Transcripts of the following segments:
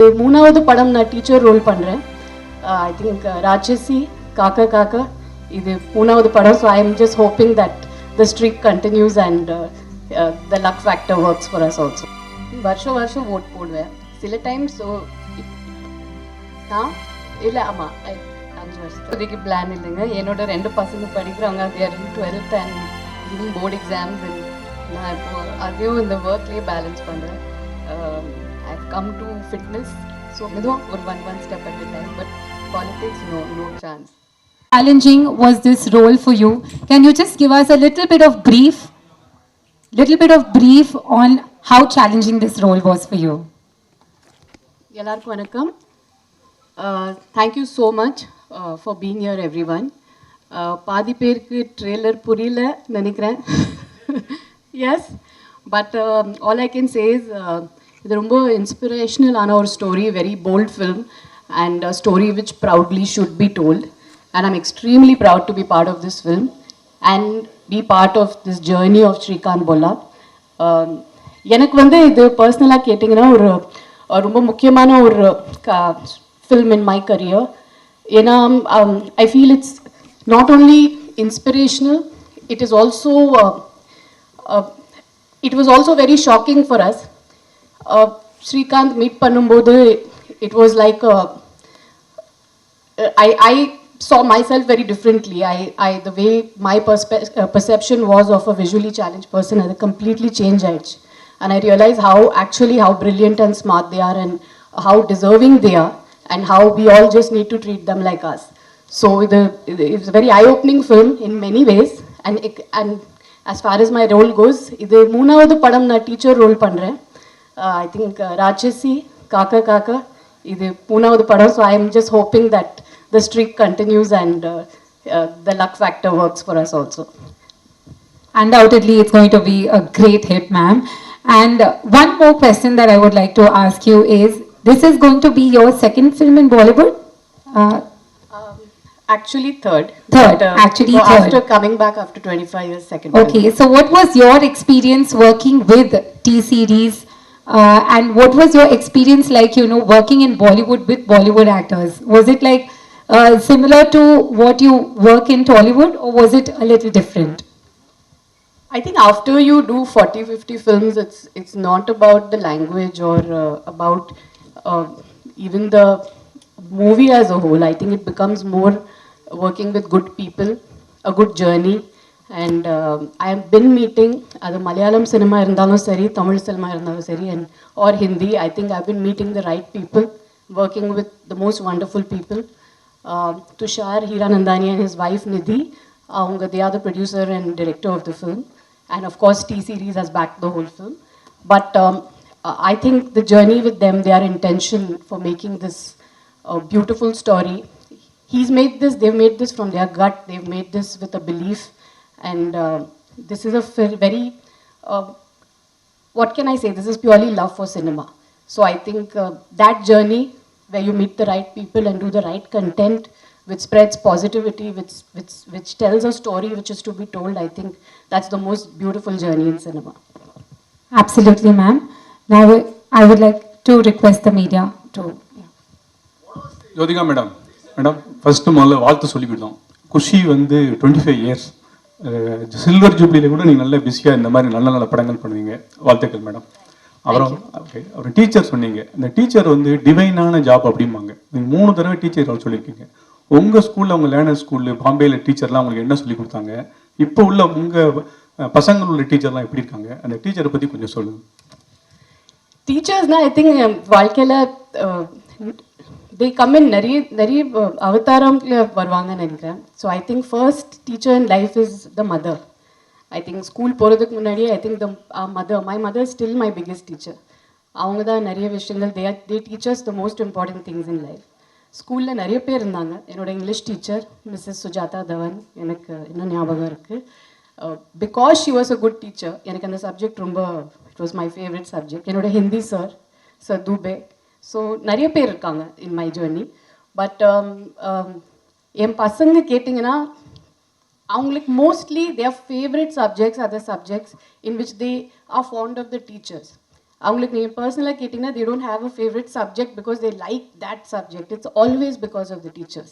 மூணாவது படம் நான் டீச்சர் ரோல் பண்ணுறேன். ஐ திங்க் ராட்சசி காக்கா காக்கா இது மூணாவது படம். So I am just hoping that the streak continues and the luck factor works for us also. வருஷம் ஓட் போடுவேன் சில டைம். ஸோ இல்லை ஆமாம் 5 வருஷத்துக்கு பிளான் இல்லைங்க. என்னோட 2 பசங்க படிக்கிறாங்க. தேர் இன் 12th and giving board exams. நான் இப்போ அதையும் இந்த ஒர்க்லேயே பேலன்ஸ் பண்ணுறேன். I've come to fitness, so மெதுவாக ஒரு one step at a time, but politics, no chance. Challenging was this role for you? Can you just give us a little bit of brief on how challenging this role was for you? எல்லாருக்கும் வணக்கம். Thank you so much for being here everyone. பாதி பேருக்கு trailer புரியல நினைக்கிறேன். Yes, but all I can say is இது ரொம்ப இன்ஸ்பிரேஷனலான ஒரு story, very bold film and a story which proudly should be told, and I'm extremely proud to be part of this film and be part of this journey of Srikanth Bolla. எனக்கு வந்து இது பர்சனலாக கேட்டிங்கன்னா ஒரு ரொம்ப முக்கியமான ஒரு film in my career. ஏன்னா I feel it's not only inspirational, it was also very shocking for us. Srikanth meet பண்ணும்போது it was like I saw myself very differently. The way my perception was of a visually challenged person had completely changed. And I realized how brilliant and smart they are, and how deserving they are, and how we all just need to treat them like us. So it's a very eye-opening film in many ways. And as far as my role goes, இது மூணாவது படம் நான் teacher role பண்ணுறேன். I think Raatchasi Kaakha Kaakha இது மூணாவது படம். So I am just hoping that the streak continues and the luck factor works for us also. Undoubtedly, it's going to be a great hit, ma'am. And one more question that I would like to ask you is, this is going to be your second film in Bollywood? Actually third. Actually so third. After coming back after 25 years, second. Okay, so what was your experience working with T-Series? And what was your experience like, working in Bollywood with Bollywood actors? Was it like similar to what you work in Tollywood, or was it a little different? I think after you do 40-50 films, it's not about the language or about even the movie as a whole. I think it becomes more working with good people, a good journey. And I have been meeting the Malayalam cinema irundhalum seri, Tamil cinema irundhalum seri, and or Hindi. I think I've been meeting the right people, working with the most wonderful people. Tushar Hiranandani and his wife Nidhi, they are the producer and director of the film. And of course T-Series has backed the whole film. But I think the journey with them, their intention for making this beautiful story, they've made this from their gut, they've made this with a belief. And this is a very, what can I say, this is purely love for cinema. So I think that journey where you meet the right people and do the right content which spreads positivity, which tells a story which is to be told, I think that's the most beautiful journey in cinema. Absolutely, ma'am. Now I would like to request the media to... Jyothika madam first முதல்ல வாழ்த்து சொல்லிக்கிட்டோம். குஷி வந்து 25 years silver ஜூப்ளியில் கூட நீங்கள் நல்ல பிஸியாக இந்த மாதிரி நல்ல நல்ல படங்கள் பண்ணுவீங்க. வாழ்த்துக்கள் மேடம். அப்புறம் ஒரு டீச்சர் சொன்னீங்க. இந்த டீச்சர் வந்து டிவைனான ஜாப் அப்படிம்பாங்க. நீங்கள் 3 தடவை டீச்சர் ரோல் சொல்லியிருக்கீங்க. உங்கள் ஸ்கூலில், உங்கள் லேர்னர் ஸ்கூலில் பாம்பேயில் டீச்சர்லாம் உங்களுக்கு என்ன சொல்லி கொடுத்தாங்க? இப்போ உள்ள உங்கள் பசங்களோட டீச்சர்லாம் எப்படி இருக்காங்க? அந்த டீச்சரை பற்றி கொஞ்சம் சொல்லுங்கள். டீச்சர்ஸ்னால் ஐ திங்க் வாழ்க்கையில் they come in நிறைய அவதாரம்ல வருவாங்கன்னு நினைக்கிறேன். So I think first teacher in life is the mother. I think school போகிறதுக்கு முன்னாடியே I think my mother still my biggest teacher. அவங்க தான் நிறைய விஷயங்கள் they teaches the most important things in life. ஸ்கூலில் நிறைய பேர் இருந்தாங்க. என்னோட English teacher Mrs Sujata Dhawan எனக்கு இன்னும் ஞாபகம் இருக்குது. Because she was a good teacher, எனக்கு அந்த சப்ஜெக்ட் ரொம்ப it was my favourite subject. என்னோட ஹிந்தி சார் துபே. ஸோ நிறைய பேர் இருக்காங்க இன் மை ஜேர்னி. பட் என் பசங்க கேட்டிங்கன்னா அவங்களுக்கு mostly their favourite subjects are the subjects in which they are fond of the teachers. அவங்களுக்கு நீங்கள் பர்சனலாக கேட்டிங்கன்னா they don't have a favorite subject because they like that subject. It's always because of the teachers.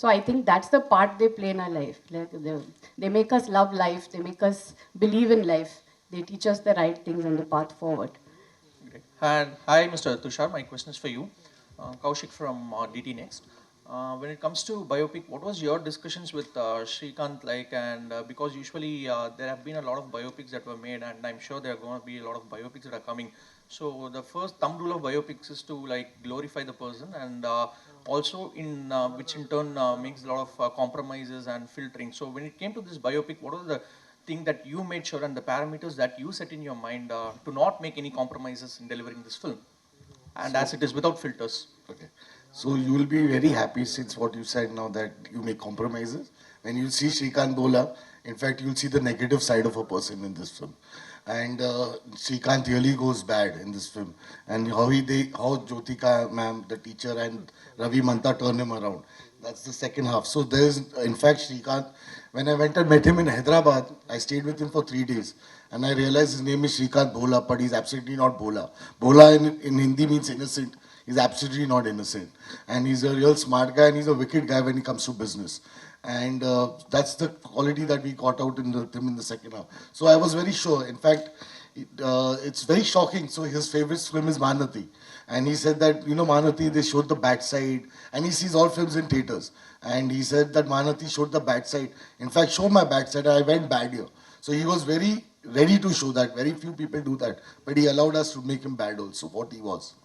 So I think that's the part they play in our life. Like they make us love life, they make us believe in life, they teach us the right things and the path forward. Great. And hi, Mr. Tushar. My question is for you. Kaushik from DT Next. When it comes to biopic, what was your discussions with Srikanth like? And because usually there have been a lot of biopics that were made, and I'm sure there are going to be a lot of biopics that are coming. So the first thumb rule of biopics is to like glorify the person, and also in which in turn makes a lot of compromises and filtering. So when it came to this biopic, what was the thing that you made sure and the parameters that you set in your mind to not make any compromises in delivering this film, and as it is without filters? Okay. So you will be very happy since what you said now that you make compromises. When you see Srikanth Bola, in fact, you'll see the negative side of a person in this film. And Srikanth really goes bad in this film. And how Jyotika ma'am, the teacher, and Ravi Manta turn him around. That's the second half. So there's, in fact, Srikanth, when I went and met him in Hyderabad, I stayed with him for 3 days. And I realized his name is Srikanth Bola, but he's absolutely not Bola. Bola in Hindi means innocent. He's absolutely not innocent. And he's a real smart guy, and he's a wicked guy when he comes to business. And that's the quality that we got out in him in the second half. So I was very sure. In fact, it's very shocking. So his favorite film is Mahanati. And he said that, you know, Mahanati, they showed the bad side. And he sees all films in theaters. And he said that Mahanati showed the bad side. In fact, show my bad side. I went bad here. So he was very ready to show that. Very few people do that. But he allowed us to make him bad also, what he was.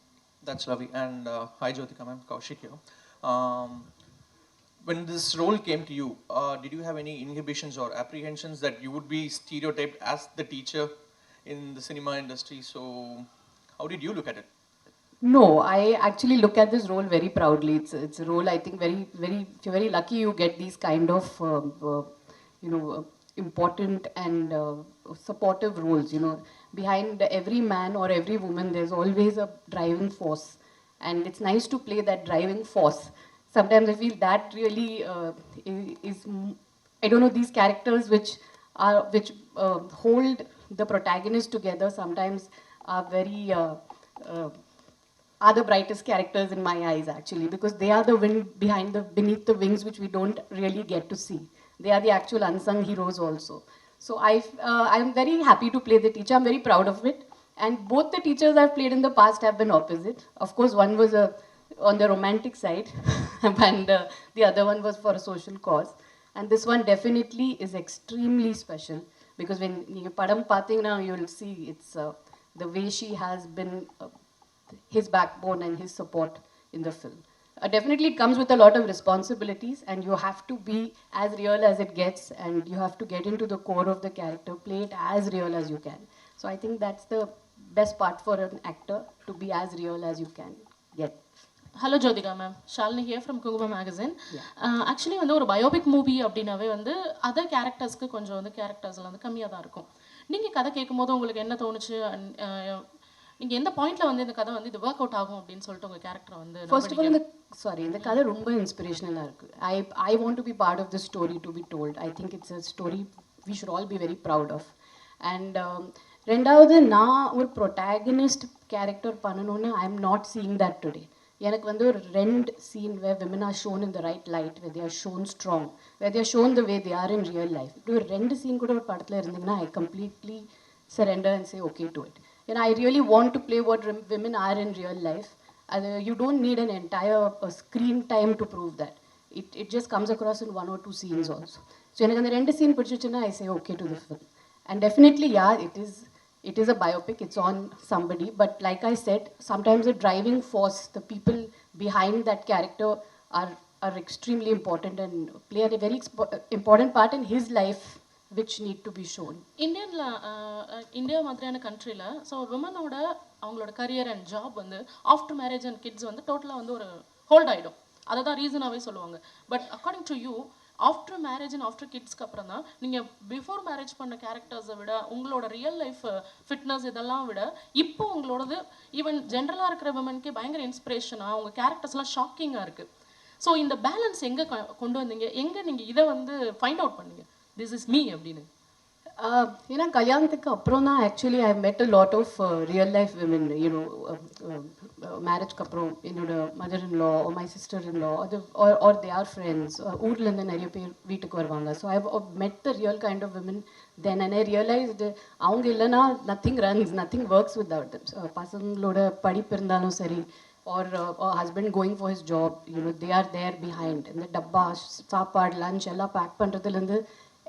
That's lovely. And hi, Jyotika ma'am, Kaushik here. When this role came to you, did you have any inhibitions or apprehensions that you would be stereotyped as the teacher in the cinema industry? So how did you look at it? No, I actually look at this role very proudly. It's a role I think if you're very lucky you get these kind of important and supportive roles. You know, behind every man or every woman there's always a driving force, and it's nice to play that driving force. Sometimes I feel that really is I don't know, these characters which hold the protagonist together sometimes are very are the brightest characters in my eyes actually, because they are the wind beneath the wings which we don't really get to see. They are the actual unsung heroes also. So I'm very happy to play the teacher. I'm very proud of it. And both the teachers I've played in the past have been opposite. Of course, one was on the romantic side, and the other one was for a social cause. And this one definitely is extremely special, because when you padam pathina, you'll see it's the way she has been his backbone and his support in the film. Definitely it comes with a lot of responsibilities, and you have to be as real as it gets, and you have to get into the core of the character, play it as real as you can. So I think that's the best part for an actor, to be as real as you can get. Hello Jyothika ma'am, Shalini hear from குங்குமம் magazine. Actually வந்து ஒரு biopic movie அப்படின்னாவே வந்து other கேரக்டர்ஸ்க்கு கொஞ்சம் வந்து கேரக்டர்ஸ்லாம் வந்து கம்மியாக தான் இருக்கும். நீங்கள் கதை கேட்கும்போது உங்களுக்கு என்ன தோணுச்சு? நீங்கள் எந்த பாயிண்ட்ல வந்து இந்த கதை வந்து இது ஒர்க் அவுட் ஆகும் அப்படின்னு சொல்லிட்டு உங்கள் கேரக்டர் வந்து? ஃபர்ஸ்ட் ஆஃப் ஆல் இந்த கதை ரொம்ப இன்ஸ்பிரேஷனலாக இருக்குது. I want to be part of the story to be told. I think it's a story we should all be very proud of. And ரெண்டாவது, நான் ஒரு ப்ரொட்டாகனிஸ்ட் கேரக்டர் பண்ணணும்னு I am not seeing that today. எனக்கு வந்து ஒரு 2 scene where women are shown in the right light, where they are shown strong, where they are shown the way they are in real life. இப்படி ஒரு 2 scene கூட ஒரு படத்தில் இருந்தீங்கன்னா I completely surrender and say okay to it. And I really want to play what women are in real life. You don't need an entire screen time to prove that. It just comes across in 1 or 2 scenes also. So எனக்கு அந்த 2 scene பிடிச்சிச்சுன்னா I say okay to the film. And definitely, yeah, it is a biopic, it's on somebody, but like I said, sometimes the driving force, the people behind that character are extremely important and play a very important part in his life, which need to be shown. India மாதிரியான கண்ட்ரியில் so விமனோட அவங்களோட career and job வந்து after marriage and kids வந்து டோட்டலாக வந்து ஒரு hold ஆகிடும். அதை தான் ரீசனாகவே சொல்லுவாங்க. But according to you, after marriage and after கிட்ஸ்க்கு அப்புறம் தான் நீங்கள் பிஃபோர் மேரேஜ் பண்ண கேரக்டர்ஸை விட, உங்களோட ரியல் லைஃப் ஃபிட்னஸ் இதெல்லாம் விட இப்போ உங்களோடது ஈவன் ஜென்ரலாக இருக்கிற விமனுக்கே பயங்கர இன்ஸ்பிரேஷனாக, உங்கள் கேரக்டர்ஸ்லாம் ஷாக்கிங்காக இருக்குது. ஸோ இந்த பேலன்ஸ் எங்கே கொண்டு வந்தீங்க? எங்கே நீங்கள் இதை வந்து ஃபைண்ட் அவுட் பண்ணீங்க, திஸ் இஸ் மீ அப்படின்னு? ஏன்னா கல்யாணத்துக்கு அப்புறம் தான் actually I met a lot of real life women, you know, மேரேஜ்க்கு அப்புறம் என்னோட mother in law or my sister in law or they are friends, ஊர்லேருந்து நிறைய பேர் வீட்டுக்கு வருவாங்க. So I met the real kind of women then and I realized அவங்க இல்லைன்னா nothing runs, nothing works without them. So, பசங்களோட படிப்பு இருந்தாலும் சரி or husband going for his job, you know, they are there behind. இந்த டப்பா சாப்பாடு lunch எல்லாம் back பண்ணுறதுலேருந்து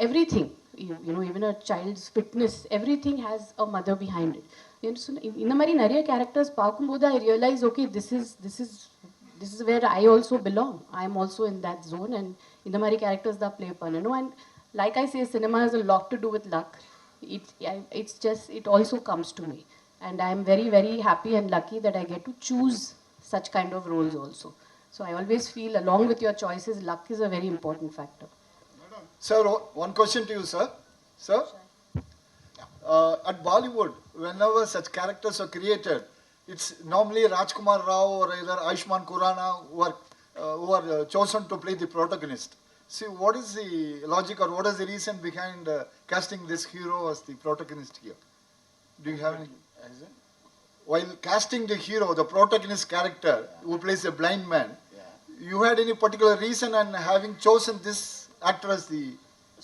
everything, you know, even a child's fitness, everything has a mother behind it. You know, so in the mari nariya characters paakumbodhu I realize, okay, this is where I also belong. I am also in that zone, and in the mari characters that play pannu. And like I say, cinema has a lot to do with luck. It's just, it also comes to me, and I am very, very happy and lucky that I get to choose such kind of roles also. So I always feel, along with your choices, luck is a very important factor. Sir, one question to you, sir. Sir, at Bollywood, whenever such characters are created, it's normally Rajkumar Rao or either Ayushmann Khurrana who are chosen to play the protagonist. See, what is the logic or what is the reason behind casting this hero as the protagonist here? Do you have any? While casting the hero, the protagonist character who plays a blind man, you had any particular reason and having chosen this actor as the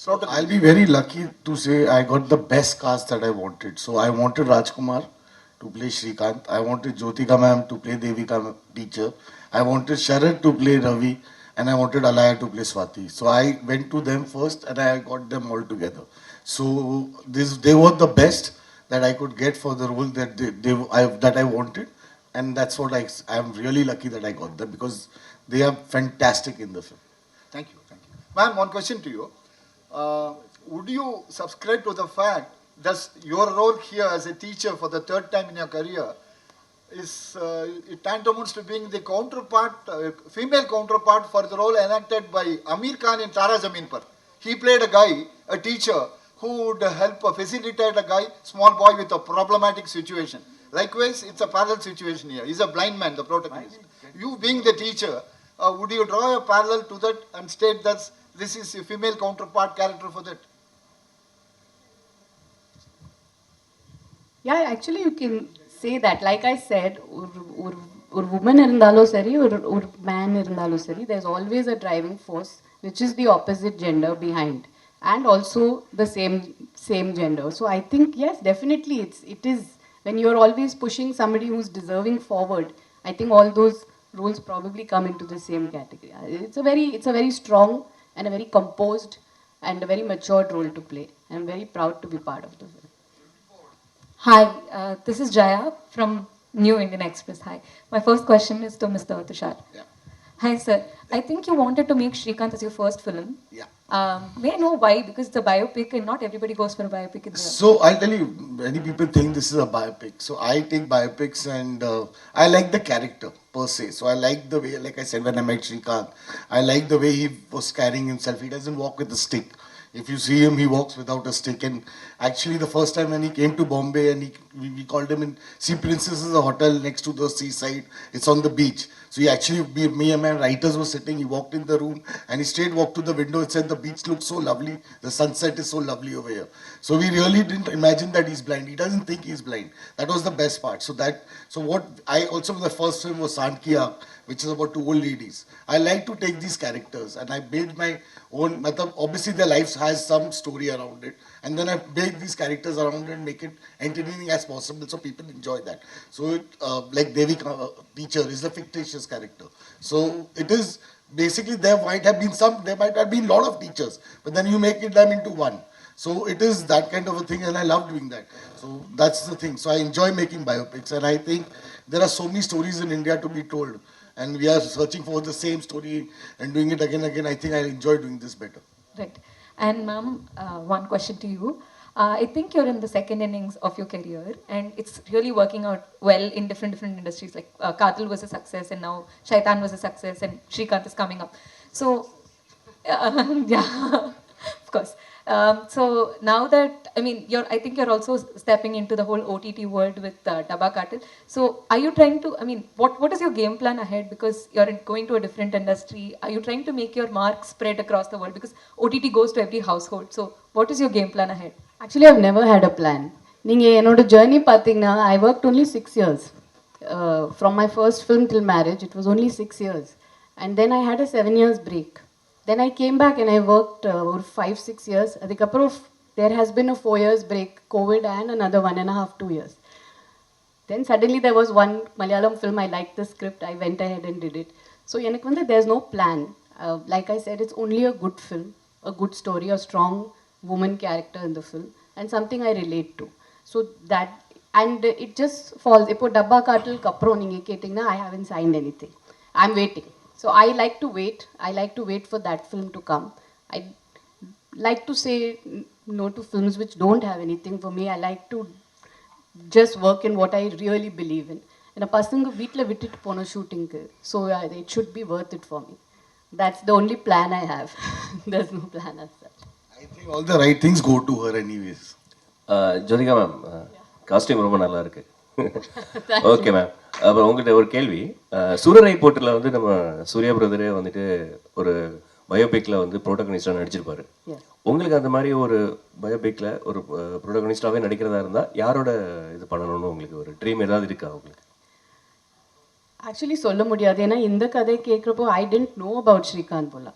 protagonist? I'll be very lucky to say I got the best cast that I wanted. So I wanted Rajkumar to play Shrikant. I wanted Jyotika ma'am to play Devika teacher. I wanted Sharad to play Ravi, and I wanted Alaya to play Swati. So I went to them first and I got them all together. So they were the best that I could get for the role that I wanted, and that's what I am really lucky that I got them, because they are fantastic in the film. Thank you. Thank you. Ma'am, one question to you. Would you subscribe to the fact that your role here as a teacher for the third time in your career is it tantamounts to being the counterpart, female counterpart for the role enacted by Aamir Khan in Tara Zameen Par? He played a guy, a teacher, who would help facilitate a guy, small boy with a problematic situation. Likewise, it's a parallel situation here. He's a blind man, the protagonist. You being the teacher, would you draw a parallel to that and state that this is a female counterpart character for that? Yeah, actually you can say that. Like I said, ஒரு woman இருந்தாலும் சரி, ஒரு man இருந்தாலும் சரி, there's always a driving force which is the opposite gender behind, and also the same gender. So I think yes, definitely it is when you're always pushing somebody who's deserving forward. I think all those roles probably come into the same category. It's a very strong and a very composed and a very matured role to play. I'm very proud to be part of the film. Hi, this is Jaya from New Indian Express. Hi. My first question is to Mr. Tushar. Yeah. Hi, sir. I think you wanted to make Shrikant as your first film. Yeah. May I know why? Because it's a biopic and not everybody goes for a biopic in the... So I'll tell you, many people think this is a biopic. So I take biopics and I like the character per se. So I like the way, like I said when I met Shrikant, I like the way he was carrying himself. He doesn't walk with a stick. If you see him, he walks without a stick. And actually, the first time when he came to Bombay, and we called him in Sea Princess, is a hotel next to the seaside. It's on the beach. So he actually, me and my writers were sitting. He walked in the room and he straight walked to the window and said, "The beach looks so lovely. The sunset is so lovely over here." So we really didn't imagine that he's blind. He doesn't think he's blind. That was the best part. So what I also, the first film was Sandkiya, which is about two old ladies. I like to take these characters and I build my own. Obviously, their lives has some story around it, and then I build these characters around it and make it entertaining as possible so people enjoy that. So, like Devika teacher is a fictitious character. So it is basically there might have been lot of teachers, but then you make them into one. So it is that kind of a thing, and I love doing that. So that's the thing. So I enjoy making biopics, and I think there are so many stories in India to be told, and we are searching for the same story and doing it again and again. I think I enjoy doing this better. Right. And ma'am, one question to you. I think you're in the second innings of your career, and it's really working out well in different industries. Like Kadal was a success, and now Shaitan was a success, and Shrikant is coming up. So, yeah, of course. So now that I think you're also stepping into the whole OTT world with Dabba Katil. So are you trying to? What is your game plan ahead? Because you're going to a different industry. Are you trying to make your mark spread across the world? Because OTT goes to every household. So what is your game plan ahead? Actually, I've never had a plan. நீங்கள் என்னோட journey பார்த்தீங்கன்னா I worked only 6 years. From my first film till marriage, it was only 6 years. And then I had a 7 years break. Then I came back and I worked over 5-6 years. அதுக்கப்புறம் there has been a 4 years break, COVID and another 1.5-2 years. Then suddenly there was one Malayalam film, I liked the script, I went ahead and did it. So எனக்கு வந்து there's no plan. Like I said, it's only a good film, a good story, a strong woman character in the film, and something I relate to. So that, and it just falls. இப்போ டப்பா காட்டிலுக்கு அப்புறம் நீங்கள் கேட்டிங்கன்னா I haven't signed anything. I'm waiting. So I like to wait. I like to wait for that film to come. I like to say no to films which don't have anything for me. I like to just work in what I really believe in. And a பசங்க வீட்டில் விட்டுட்டு போன ஷூட்டிங்க்கு. So it should be worth it for me. That's the only plan I have. There's no plan as such. I think all the right things go to her anyways. Jyothika ma'am, costume ரொம்ப நல்லா இருக்கு. Okay ma'am. அப்புறம் உங்கள்கிட்ட ஒரு கேள்வி. சூரரை போட்டில் வந்து நம்ம சூர்யா பிரதரே வந்துட்டு ஒரு பயோபிக்கில் வந்து ப்ரோட்டகனிஸ்டாக நடிச்சிருப்பாரு. உங்களுக்கு அந்த மாதிரி ஒரு பயோபிக்கில் ஒரு ப்ரோட்டகனிஸ்டாகவே நடிக்கிறதா இருந்தால் யாரோட இது பண்ணணும்னு உங்களுக்கு ஒரு ட்ரீம் ஏதாவது இருக்கா உங்களுக்கு? ஆக்சுவலி சொல்ல முடியாது. ஏன்னா இந்த கதை கேட்குறப்போ ஐ டென்ட் நோ அபவுட் ஸ்ரீகாந்த் போலா.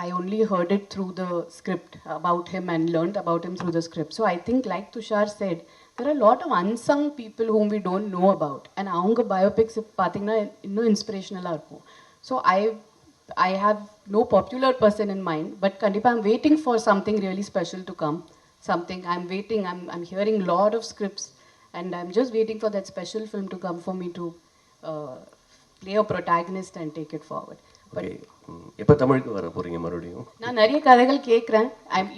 I only heard it through the script about him and learned about him through the script. So I think like Tushar said, there are a lot of unsung people whom we don't know about. And அவங்க biopics பார்த்தீங்கன்னா இன்னும் இன்ஸ்பிரேஷனலாக இருக்கும். So I have no popular person in mind, but கண்டிப்பாக I'm waiting for something really special to come. Something I'm waiting, I'm hearing a lot of scripts and I'm just waiting for that special film to come for me to play a protagonist and take it forward. Okay. எப்போ தமிழுக்கு வர போகிறீங்க மறுபடியும்? நான் நிறைய கதைகள் கேட்குறேன்.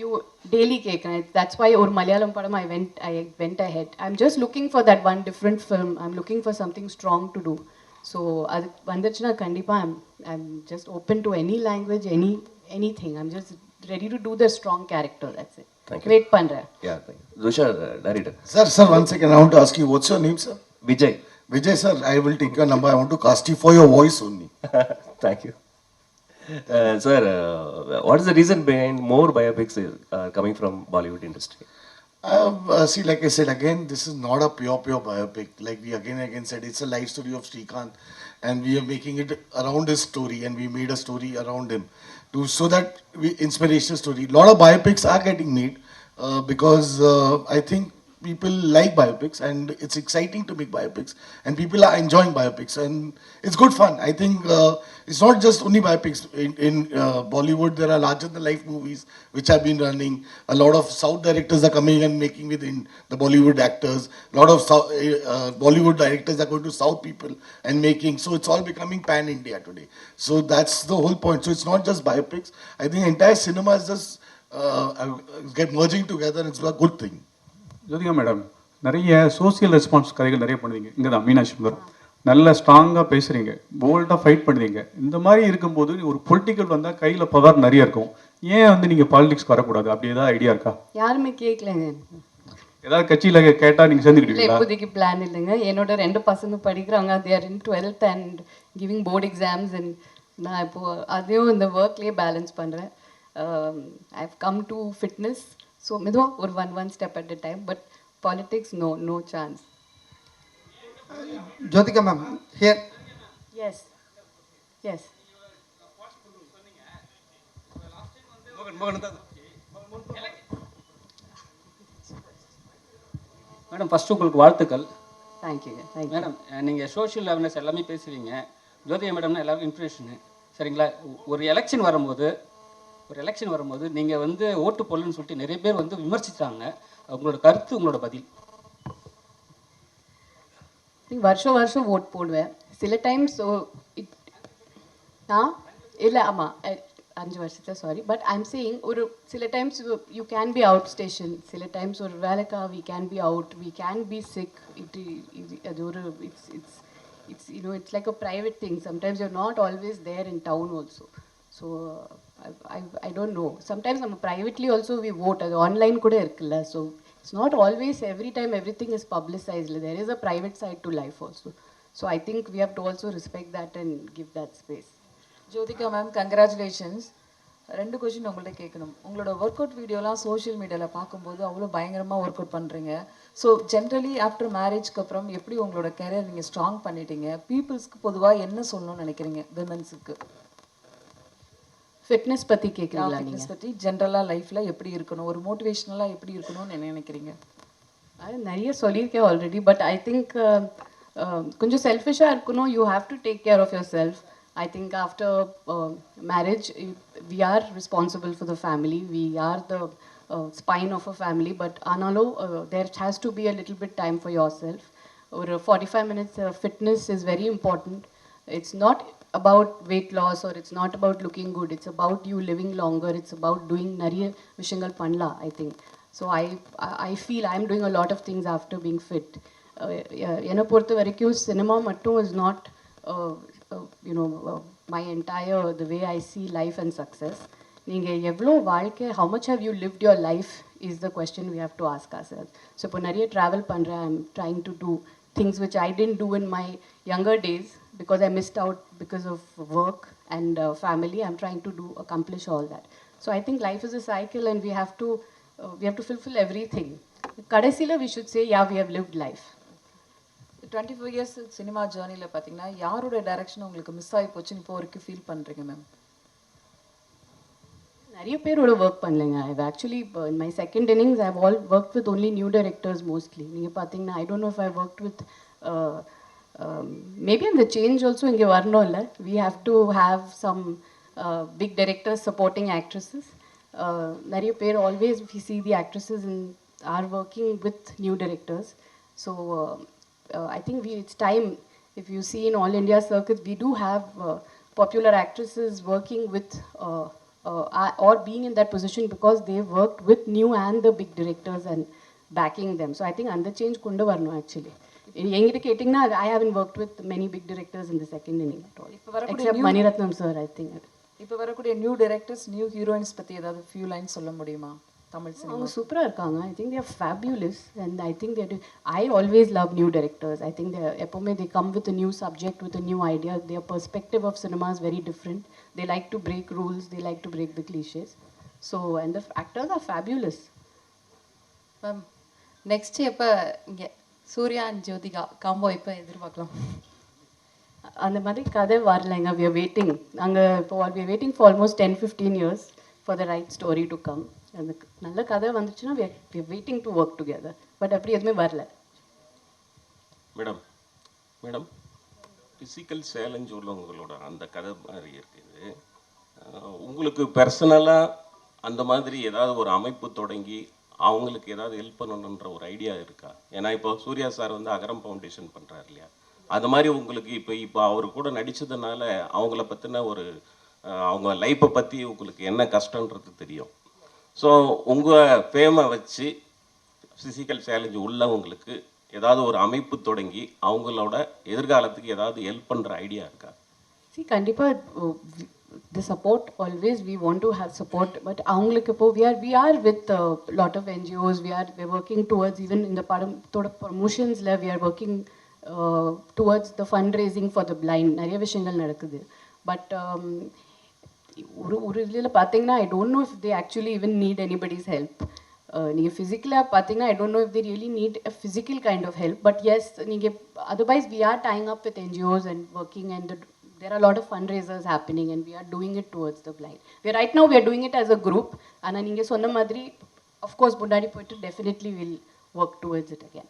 You daily கேட்குறேன். தட்ஸ் வை ஒரு மலையாளம் படம் I went ahead. I'm just looking for that one different film. I'm looking for something strong to do. So அது வந்துச்சுன்னா கண்டிப்பாக I'm just open to any language, anything. I'm just ready to do the strong character. That's it. Thank you. Wait பண்ணுறேன். Yeah, thank you. Tushar, director. Sir, 1 second. I want to ask you, what's your name, sir? Vijay. Vijay, sir, I will take your number. I want to cast you for your voice only. Thank you. Sir, what is the reason behind more biopics coming from Bollywood industry? See, like I said again, this is not a pure biopic. Like we again said, it's a life story of Srikanth, and we are making it around his story, and we made a story around him, so that inspirational story. A lot of biopics are getting made because I think people like biopics, and it's exciting to make biopics, and people are enjoying biopics, and it's good fun. I think it's not just only biopics. In Bollywood, there are larger than life movies which have been running. A lot of South directors are coming and making within the Bollywood actors. A lot of Bollywood directors are going to South people and making. So it's all becoming pan-India today. So that's the whole point. So it's not just biopics. I think entire cinema is just get merging together. It's a good thing. Jyothika madam, நிறைய social response கதைகள் நிறைய பண்ணுவீங்க. இங்கே தான் மீனாட்சி சுந்தரம் நல்ல ஸ்ட்ராங்காக பேசுகிறீங்க, போல்டாக ஃபைட் பண்ணுறீங்க. இந்த மாதிரி இருக்கும்போது ஒரு பொலிட்டிக்கல் வந்தால் கையில் பவர் நிறைய இருக்கும். ஏன் வந்து நீங்கள் பாலிடிக்ஸ் வரக்கூடாது? அப்படி ஏதாவது ஐடியா இருக்கா? யாருமே கேட்கலங்க. ஏதாவது கட்சியில் கேட்டால் நீங்கள் இல்லை, சேர்ந்துக்கிட்டீங்களா? இப்போதைக்கு பிளான் இல்லைங்க. என்னோட 2 பசங்க படிக்கிறாங்க. they are in 12th and giving board exams, and நான் இப்போது அதையும் இந்த ஒர்க்லேயே பேலன்ஸ் பண்ணுறேன். I have come to fitness. So மெதுவாக ஒரு one step at a time, but politics, no chance. Jyotika ma'am, here. Yes. Madam, first உங்களுக்கு வாழ்த்துக்கள். Thank you madam, நீங்கள் சோஷியல் அவேர்னஸ் எல்லாமே பேசுவீங்க. ஜோதிகா மேடம்னா எல்லாருக்கும் இன்ஃபர்மேஷனு, சரிங்களா? ஒரு எலெக்ஷன் வரும்போது நீங்கள் வந்து ஓட்டு போடலன்னு சொல்லிட்டு நிறைய பேர் வந்து விமர்சித்தாங்க. உங்களோட கருத்து, உங்களோட பதில்? வருஷம் ஓட் போடுவேன். சில டைம்ஸ் இல்லை, ஆமாம், 5 வருஷத்தை சாரி. பட் ஐம் சேயிங், ஒரு சில times you can be out station, சில டைம்ஸ் ஒரு வேலைக்கா we can be out, we can be sick. அது ஒரு it's like a private thing. Sometimes you're not always there in town also. So I don't know. Sometimes privately also we vote. அது online கூட இருக்குல்ல. So it's not always every time everything is publicized. There is a private side to life also. So I think we have to also respect that and give that space. Jyotika ma'am, congratulations. ரெண்டு question உங்கள்கிட்ட கேட்கணும். உங்களோட work out வீடியோலாம் social மீடியாவில் பார்க்கும்போது அவ்வளோ பயங்கரமாக work out பண்ணுறீங்க. ஸோ ஜென்ரலி ஆஃப்டர் மேரேஜ்க்கு அப்புறம் எப்படி உங்களோட கெரியர் நீங்கள் ஸ்ட்ராங் பண்ணிட்டீங்க? பீப்புள்ஸ்க்கு பொதுவாக என்ன சொல்லணும்னு நினைக்கிறீங்க விமன்ஸுக்கு? ஃபிட்னஸ் பற்றி கேட்குறீங்களா ஃபிட்னஸ் நீங்கள்? பற்றி ஜென்ரலாக லைஃப்பில் எப்படி இருக்கணும், ஒரு மோட்டிவேஷ்னலாக எப்படி இருக்கணும்னு என்ன நினைக்கிறீங்க? அது நிறைய சொல்லியிருக்கேன் ஆல்ரெடி. பட் ஐ திங்க் கொஞ்சம் செல்ஃபிஷாக இருக்கணும். You have to take care of yourself. I think after marriage, we are responsible for the family. We are the spine of a family. But analo, there has to be a little bit time for yourself. Or 45 minutes fitness is very important. It's not about weight loss or it's not about looking good. It's about you living longer. It's about doing nariya vishangal panla, I think. So I feel I'm doing a lot of things after being fit. Ena portha varaikum cinema mattum is not my entire, the way I see life and success. நீங்கள் எவ்வளோ வாழ்க்கை, how much have you lived your life is the question we have to ask ourselves. So இப்போ நிறைய travel பண்ணுறேன். I'm trying to do things which I didn't do in my younger days because I missed out because of work and family. I'm trying to accomplish all that. So I think life is a cycle and we have to fulfill everything. கடைசியில் we should say, yeah, we have lived life. 24 years cinema ஜேர்னியில் பார்த்தீங்கன்னா யாரோட direction உங்களுக்கு miss ஆகி போச்சுன்னு இப்போ வரைக்கும் feel பண்ணுறீங்க மேம்? நிறைய பேரோட ஒர்க் பண்ணலைங்க. I've actually in my second innings I've all work with only new directors mostly. நீங்கள் பார்த்தீங்கன்னா I don't know if I work with maybe அந்த சேஞ்ச் ஆல்சோ இங்கே வரணும் இல்லை. We have to have some big directors supporting actresses. நிறைய பேர் always we see the actresses in our working with new directors. So I think it's time. If you see in all India circuits, we do have popular actresses working with or being in that position because they worked with new and the big directors and backing them. So I think under change kundu varno actually. எங்கிட்ட கேட்டிங்கன்னா I haven't worked with many big directors in the second inning at all. Except Maniratnam sir, I think. இப்போ வரக்கூடிய new directors, new heroines பற்றி ஏதாவது few lines சொல்ல முடியுமா Tamil cinema? அவங்க சூப்பராக இருக்காங்க. I think they're fabulous and I think they're I always love new directors. I think எப்போவுமே they come with new subject, with new idea. Their perspective of cinema is very different. They like to break rules, they like to break the cliches. So and the actors are fabulous. Ma'am next எப்போ இங்கே Surya and Jyothika combo எப்போ எதிர்பார்க்கலாம்? அந்த மாதிரி கதை வரலைங்க. We are waiting. நாங்கள் இப்போ we are waiting for almost 10-15 years for the right story to come. அந்த நல்ல கதை வந்துச்சுன்னா we are waiting to work together. But அப்படி எதுவுமே வரல. மேடம் ஃபிசிக்கல் சேலஞ்ச் உள்ளவங்களோட அந்த கதை மாதிரி இருக்குது. உங்களுக்கு பர்சனலாக அந்த மாதிரி ஏதாவது ஒரு அமைப்பு தொடங்கி அவங்களுக்கு ஏதாவது ஹெல்ப் பண்ணணுன்ற ஒரு ஐடியா இருக்கா? ஏன்னா இப்போ சூர்யா சார் வந்து அகரம் ஃபவுண்டேஷன் பண்ணுறாரு இல்லையா, அது மாதிரி உங்களுக்கு இப்போ அவர் கூட நடித்ததுனால அவங்கள பற்றின ஒரு அவங்க லைஃப்பை பற்றி உங்களுக்கு என்ன கஷ்டன்றது தெரியும். ஸோ உங்கள் ஃபேமை வச்சு ஃபிசிக்கல் சேலஞ்ச் உள்ளவங்களுக்கு ஏதாவது ஒரு அமைப்பு தொடங்கி அவங்களோட எதிர்காலத்துக்கு ஏதாவது ஹெல்ப் பண்ணுற ஐடியா இருக்கா? கண்டிப்பாக the support always we want to have support, but avungalukku ipo we are with a lot of NGOs. We're working towards, even in the thoda promotions la we are working towards the fundraising for the blind. Nariya vishayangal nadakudhu. But ஒரு இதில் பார்த்தீங்கன்னா I don't know if they actually even need anybody's help. நீங்கள் ஃபிசிக்கலாக பார்த்தீங்கன்னா I don't know if they really need a physical kind of help. But yes, நீங்கள் otherwise we are tying up with NGOs and working, and there are a lot of fundraisers happening and we are doing it towards the blind. Right now we are doing it as a group. ஆனால் நீங்கள் சொன்ன மாதிரி of course முன்னாடி போயிட்டு definitely will work towards it again.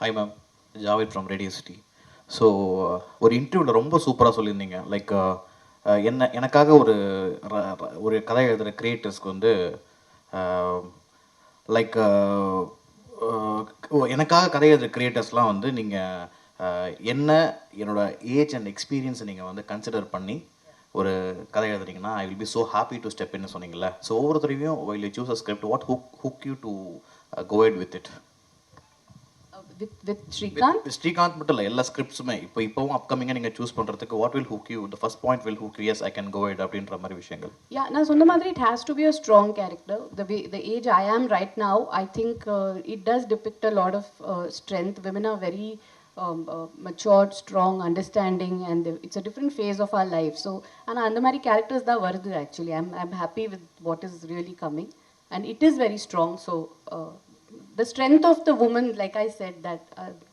Hi ma'am, Javed from Radio City. So ஒரு இன்டர்வியூவில் ரொம்ப சூப்பராக சொல்லியிருந்தீங்க. லைக் எனக்காக ஒரு கதை எழுதுகிற கிரியேட்டர்ஸ்க்கு வந்து லைக் எனக்காக கதை எழுதுகிற கிரியேட்டர்ஸ்லாம் வந்து நீங்கள் என்னோட ஏஜ் அண்ட் எக்ஸ்பீரியன்ஸை நீங்கள் வந்து கன்சிடர் பண்ணி ஒரு கதை எழுதுறீங்கன்னா I will be so happy to step இன்னு சொன்னீங்கல்ல. ஸோ ஒவ்வொருத்தரையும் while you choose a script, what hook you to go ahead with it? With Srikanth? With Srikanth மட்டும் இல்லை, எல்லா ஸ்கிரிப்ட்ஸுமே இப்போவும் அப்கமிங்காக நீங்கள் சூஸ் பண்ணுறதுக்கு what will hook you, the first point will hook you, yes I can go ahead அப்படின்ற மாதிரி விஷயங்கள். நான் சொன்ன மாதிரி it has to be a strong character. The age I am right now, I think it does depict a lot of strength. Women are very matured, strong, understanding, and it's a different phase of our life. So, and அந்த மாதிரி characters தான் வருது actually. I'm happy with what is really coming, and it is very strong. So, the strength of the woman, like I said, that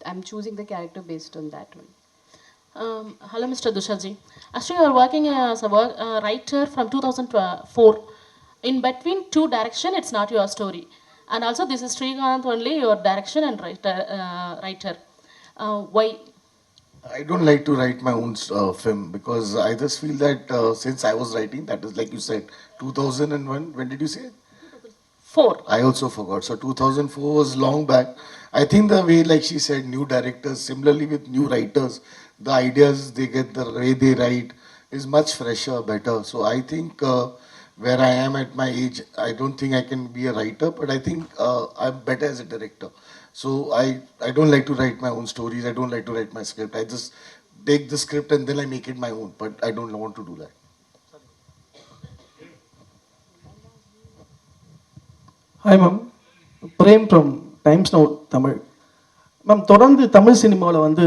I'm choosing the character based on that one. Hello, Mr. Dushaji. Actually, you are working as a writer from 2004. In between two direction, it's not your story. And also, this is Srikanth only, your direction and writer. Why? I don't like to write my own film because I just feel that since I was writing, that is like you said, 2001, when did you say? 4. I also forgot. So 2004 was long back. I think the way, like she said, new directors, similarly with new writers, the ideas they get, the way they write is much fresher, better. So I think where I am at my age, I don't think I can be a writer, but I think I'm better as a director. So I don't like to write my own stories. I don't like to write my script. I just take the script and then I make it my own, but I don't want to do that. Hi ma'am, Prem from Times Now Tamil. Ma'am, தொடர்ந்து தமிழ் சினிமாவில் வந்து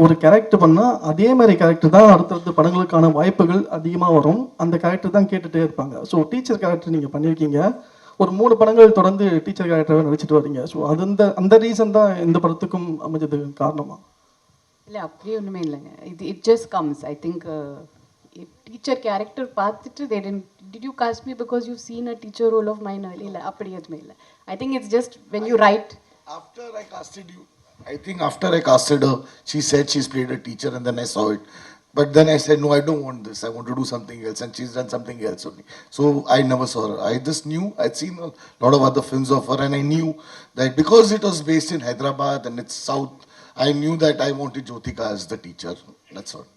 ஒரு character பண்ணால் அதே மாதிரி character தான் அடுத்தடுத்த படங்களுக்கான வாய்ப்புகள் அதிகமாக வரும். அந்த கேரக்டர் தான் கேட்டுகிட்டே இருப்பாங்க. ஸோ டீச்சர் கேரக்டர் நீங்கள் பண்ணியிருக்கீங்க, ஒரு 3 படங்கள் தொடர்ந்து டீச்சர் கேரக்டராக நடிச்சிட்டு வரீங்க. ஸோ அது அந்த ரீசன் தான் இந்த படத்துக்கும் அமைஞ்சதுக்கு காரணமா? இல்லை, அப்படியே ஒன்றுமே இல்லைங்க. it just comes. I think teacher character பார்த்துட்டு did you cast me because you've seen a teacher role of mine early? இல்லை, அப்படி எதுவுமே இல்லை. I think it's just when you write. After I casted you, I think after I casted her, she said she's played a teacher and then I saw it. But then I said, no, I don't want this. I want to do something else. And she's done something else only. So I never saw her. I just knew, I'd seen a lot of other films of her and I knew that because it was based in Hyderabad and it's South, I knew that I wanted Jyotika as the teacher. That's all.